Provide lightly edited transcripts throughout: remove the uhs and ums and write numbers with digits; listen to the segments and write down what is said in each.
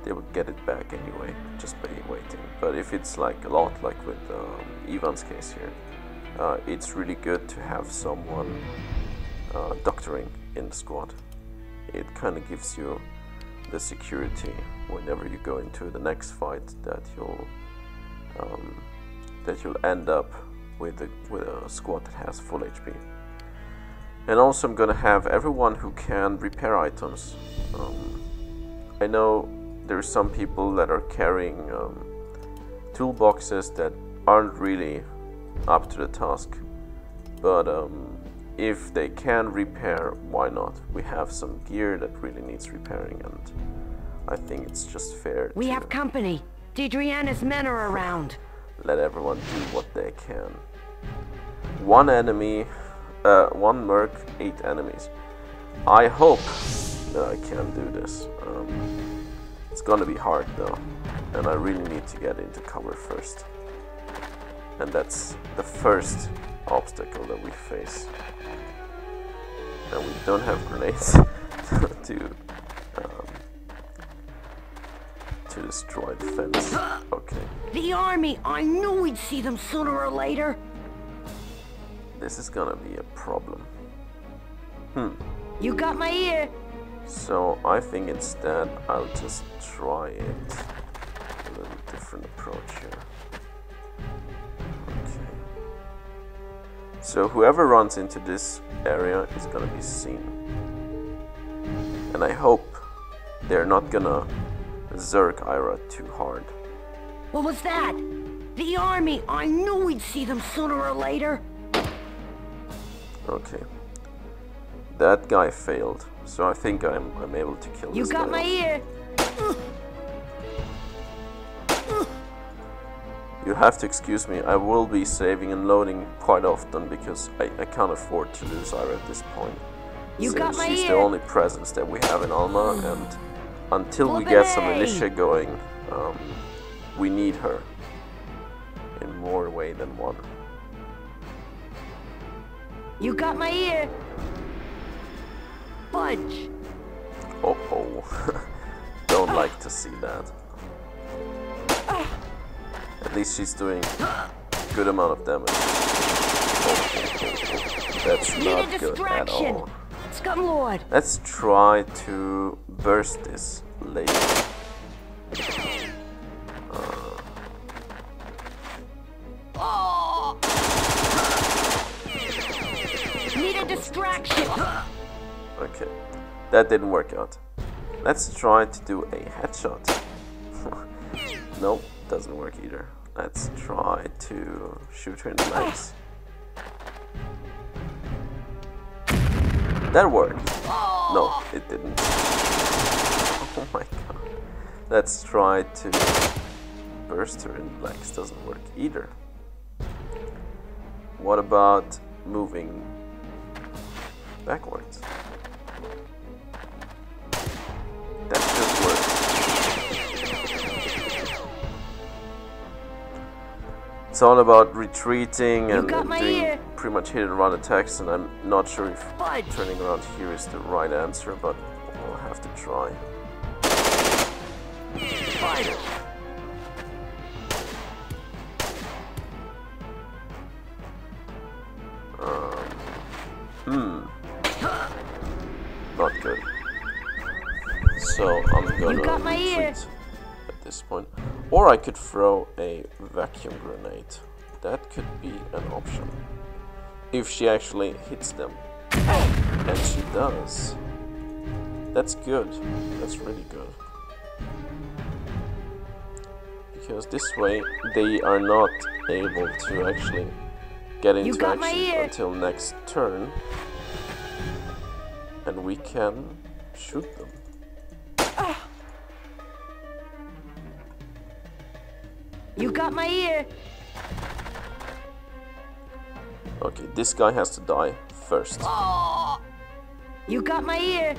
they will get it back anyway, just by waiting. But if it's like a lot, like with Ivan's case here, it's really good to have someone doctoring in the squad. It kind of gives you the security whenever you go into the next fight that you'll end up with a squad that has full HP. And also I'm gonna have everyone who can repair items. I know there's some people that are carrying toolboxes that aren't really up to the task, but if they can repair, why not? We have some gear that really needs repairing, and I think it's just fair. We have company. Deidreana's men are around. Let everyone do what they can. One enemy, one merc, 8 enemies. I hope that I can do this. It's gonna be hard though, and I really need to get into cover first. And that's the first obstacle that we face. And we don't have grenades to destroy the fence. Okay. The army! I knew we'd see them sooner or later. This is gonna be a problem. You got my ear. So I think instead I'll just try it. A little different approach here. Okay. So whoever runs into this area is gonna be seen. And I hope they're not gonna zerk Ira too hard. What was that? The army! I knew we'd see them sooner or later. Okay. That guy failed, so I think I'm able to kill this guy. You got my ear. You have to excuse me, I will be saving and loading quite often because I can't afford to lose Ira at this point. You got my she's ear. the only presence that we have in Alma, and until we get some militia going, we need her in more way than one. You got my ear. Fudge. Oh. Don't like to see that. At least she's doing a good amount of damage. That's not good at all. Scumlord. Let's try to burst this lady. Need a distraction. Okay, that didn't work out. Let's try to do a headshot. Nope, doesn't work either. Let's try to shoot her in the legs. That worked. No, it didn't. Oh my god. Let's try to burst her in the legs. Doesn't work either. What about moving backwards? That should work. It's all about retreating and doing pretty much hit and run attacks, and I'm not sure if turning around here is the right answer, but we'll have to try. Not good. So I'm gonna retreat at this point. Or I could throw a vacuum grenade. That could be an option. If she actually hits them. And she does. That's good. That's really good. Because this way they are not able to actually get into action until next turn. And we can shoot them. You got my ear. Okay, this guy has to die first. You got my ear.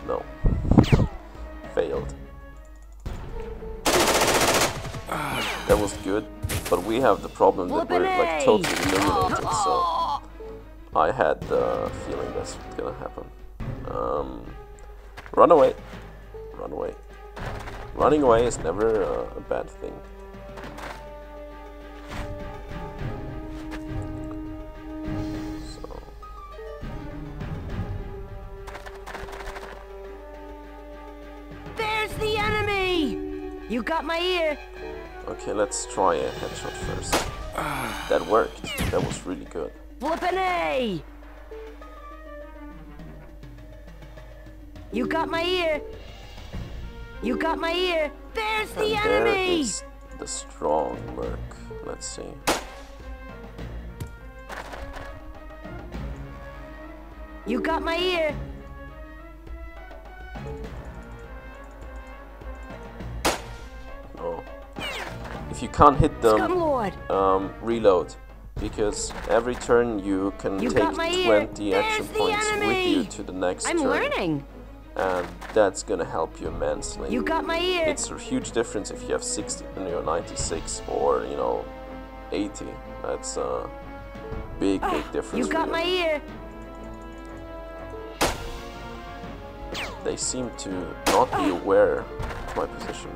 No. Failed. That was good, but we have the problem that we're like totally eliminated, so I had the feeling that's what's gonna happen. Run away. run away. Running away is never a bad thing. So. There's the enemy! You got my ear. Okay, let's try a headshot first. That worked. That was really good. Flippin' A! You got my ear. You got my ear. There's the And there enemy! is the strong merc. Let's see. You got my ear. No. If you can't hit them, Scumlord. reload. Because every turn you can You take got my ear. 20 action There's the points with enemy. you to the next I'm turn. learning. And that's gonna help you immensely. You got my ear. It's a huge difference if you have 60 and you're 96 or 80. That's a big difference. You got for my ear. They seem to not be aware of my position.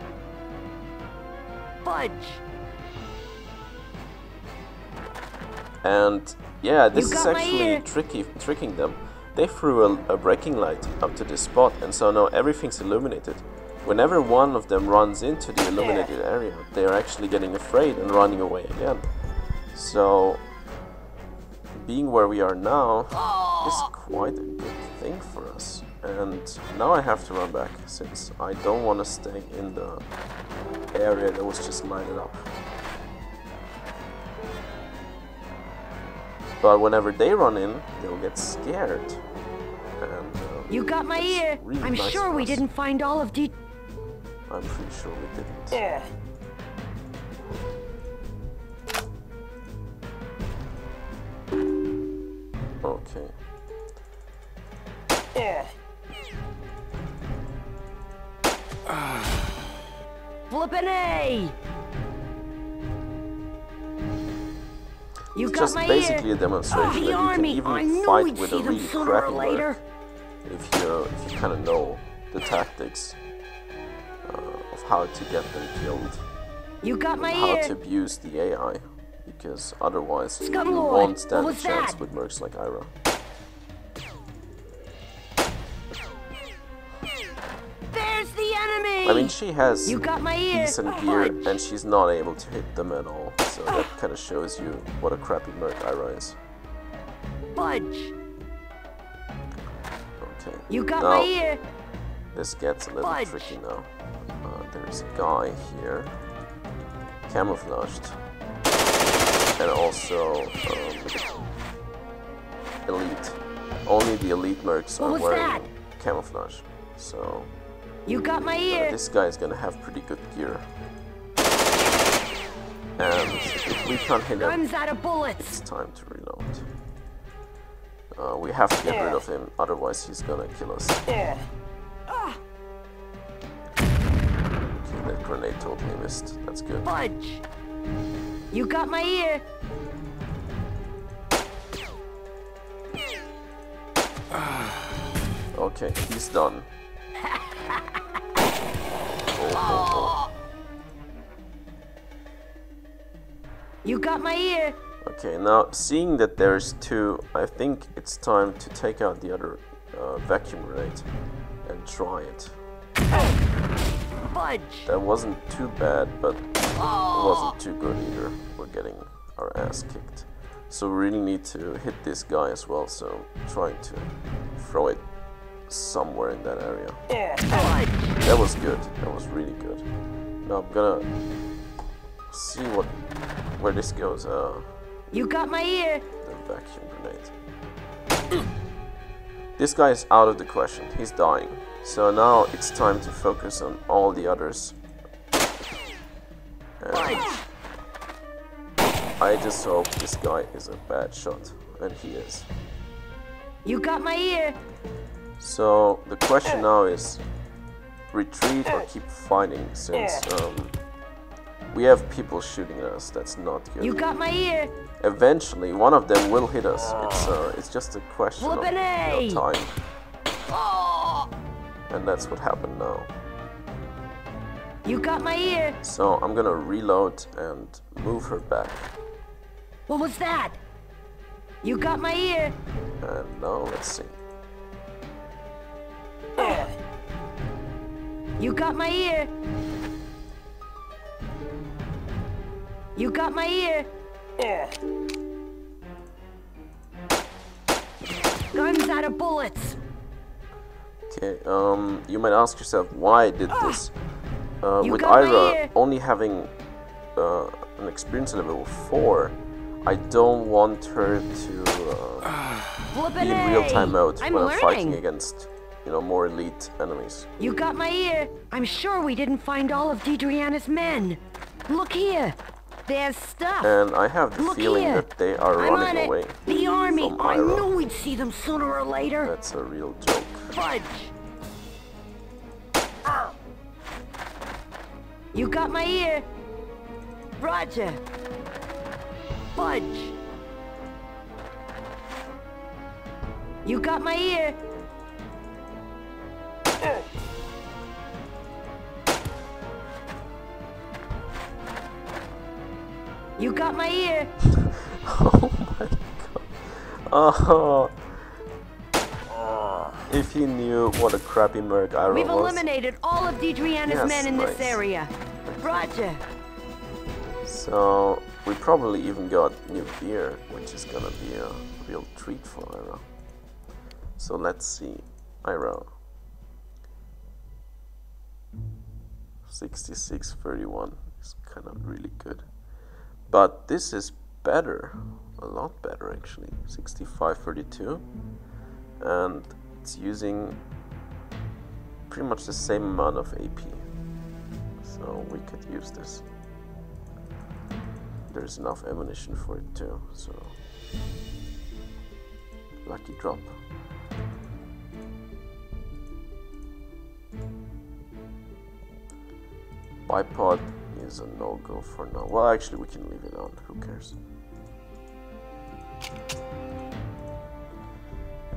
Fudge. And yeah, this You is got my actually ear. tricking them. They threw a braking light up to this spot, and so now everything's illuminated. Whenever one of them runs into the illuminated area, they are actually getting afraid and running away again. So, being where we are now is quite a good thing for us. And now I have to run back, since I don't want to stay in the area that was just lighted up. But whenever they run in, they'll get scared. And You got my that's ear. really I'm nice sure for we us. didn't find all of the... I'm pretty sure we didn't. Okay. Flippin' A! You It's got just my basically ear. a demonstration The that you army. can I even knew fight we'd with see a them really sooner or crappy later. merc if you kind of know the tactics of how to get them killed, You got my how ear. to abuse the AI, because otherwise you Scumlord, won't stand what a was chance that? with mercs like Ira. There's the enemy! I mean, she has You got my ear. decent gear and she's not able to hit them at all, so that kind of shows you what a crappy merc Ira is. Fudge. Okay. You got now, my ear. this gets a little Fudge. tricky now. There's a guy here, camouflaged, and also elite. Only the elite mercs What are was wearing that? camouflage, so You got my ear. this guy is gonna have pretty good gear. And if we can't hit him, Guns out of bullets. it's time to reload. We have to get rid of him, otherwise he's gonna kill us. Okay, that grenade totally missed. That's good. Fudge. You got my ear. Okay, he's done. Oh. You got my ear. Okay, now seeing that there's two, I think it's time to take out the other vacuum grenade and try it. Fudge. That wasn't too bad, but it wasn't too good either. We're getting our ass kicked. So we really need to hit this guy as well, so I'm trying to throw it somewhere in that area. Fudge. That was good. That was really good. Now I'm gonna see where this goes. You got my ear. The vacuum grenade. This guy is out of the question. He's dying. So now it's time to focus on all the others. And Fudge. I just hope this guy is a bad shot, and he is. You got my ear. So the question now is retreat or keep fighting, since we have people shooting at us. That's not good. You got my ear. Eventually, one of them will hit us. It's just a question of Flippin' A. time, and that's what happened now. You got my ear. So I'm gonna reload and move her back. What was that? You got my ear. And now let's see. You got my ear. You got my ear. Gun's out of bullets. Okay, you might ask yourself why I did this. With got my Ira ear. only having an experience level 4, I don't want her to be in real-time mode when I'm fighting against, you know, more elite enemies. You got my ear. I'm sure we didn't find all of Deidreana's men. Look here. There's stuff. And I have the feeling here. that they are I'm on running it. away The army. from I Ira. knew we'd see them sooner or later. That's a real joke. Fudge. You got my ear. Roger. Fudge. You got my ear. You got my ear. Oh my god. Oh. If you knew what a crappy merc Ira We've was. eliminated all of Deidreana's men in this area. Roger. So we probably even got new gear, which is gonna be a real treat for Ira. So let's see. Ira. 6631 is kind of really good. But this is better. A lot better actually. 6532. And it's using pretty much the same amount of AP. So we could use this. There's enough ammunition for it too, so lucky drop. Bipod is a no-go for now. Well, actually we can leave it on, who cares.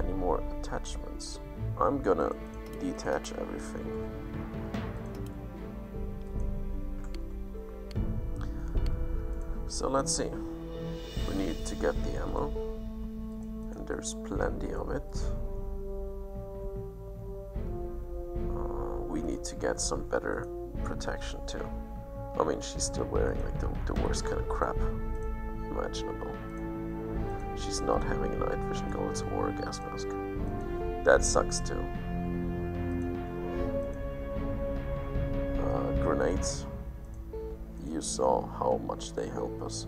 Any more attachments? I'm gonna detach everything. So let's see. We need to get the ammo, and there's plenty of it. We need to get some better protection too. I mean, she's still wearing like the worst kind of crap imaginable. She's not having a night vision goggles or a gas mask. That sucks too. Grenades. You saw how much they help us.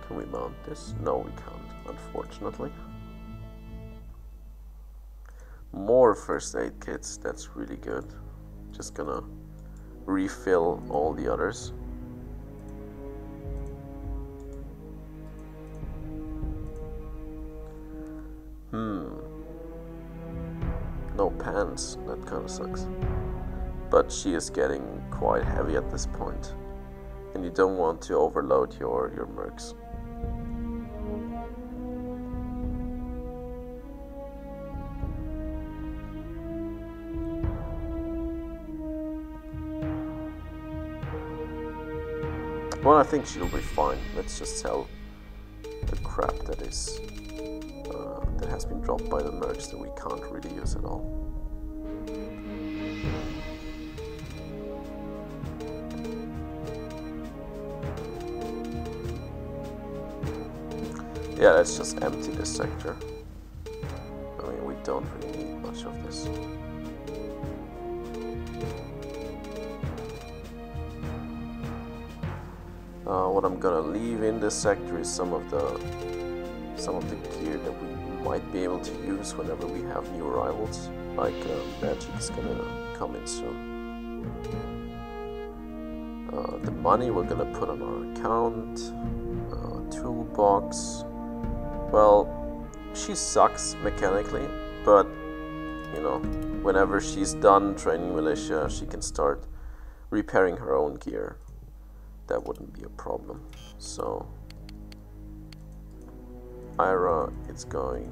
Can we mount this? No, we can't, unfortunately. More first aid kits, that's really good. Just gonna refill all the others. No pants, that kinda sucks. But she is getting quite heavy at this point, and you don't want to overload your mercs. Well, I think she'll be fine. Let's just sell the crap that is that has been dropped by the mercs that we can't really use at all. Yeah, let's just empty this sector. I mean, we don't really need much of this. What I'm gonna leave in this sector is some of the gear that we might be able to use whenever we have new arrivals. Like magic is gonna come in soon. The money we're gonna put on our account. Toolbox. Well, she sucks mechanically, but you know, whenever she's done training militia, she can start repairing her own gear. That wouldn't be a problem. So Ira, it's going